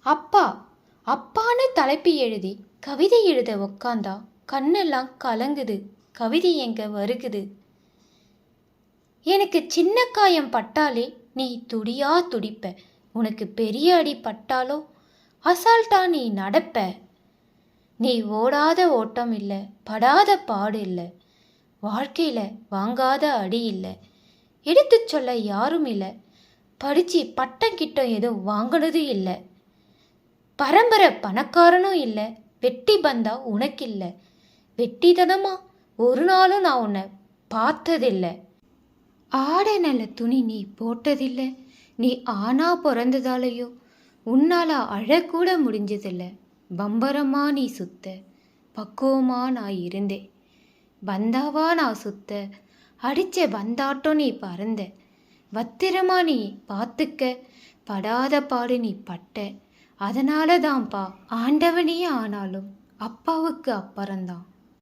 அப்பா அப்பான்னு தலைப்பு எழுதி கவிதை எழுத உக்காந்தா கண்ணெல்லாம் கலங்குது, கவிதை எங்க வருகுது. எனக்கு சின்ன காயம் பட்டாலே நீ துடியா துடிப்ப, உனக்கு பெரிய அடி பட்டாலோ அசால்ட்டா நீ நடப்ப. நீ ஓடாத ஓட்டம் இல்லை, படாத பாடு இல்லை, வாழ்க்கையில வாங்காத அடி இல்லை, எடுத்து சொல்ல யாரும் இல்லை, படிச்சு பட்டம் கிட்டம் எதுவும் வாங்கினது இல்லை, பரம்பரை பணக்காரனும் இல்லை, வெட்டி பந்தா உனக்கில்லை, வெட்டித்தனமா ஒரு நாளும் நான் உன்னை பார்த்ததில்லை, ஆடை நல்ல துணி நீ போட்டதில்லை, நீ ஆனா பிறந்ததாலேயோ உன்னால அழக்கூட முடிஞ்சதில்லை, பம்பரமா நீ சுத்த பக்குவமா நான் இருந்தேன், பந்தாவா நான் சுத்த அடிச்ச பந்தாட்டம் நீ பறந்த, பத்திரமா நீ பார்த்துக்க படாத பாடு நீ பட்ட, அதனால தான்ப்பா ஆண்டவனே ஆனாலும் அப்பாவுக்கு அப்புறம்தான்.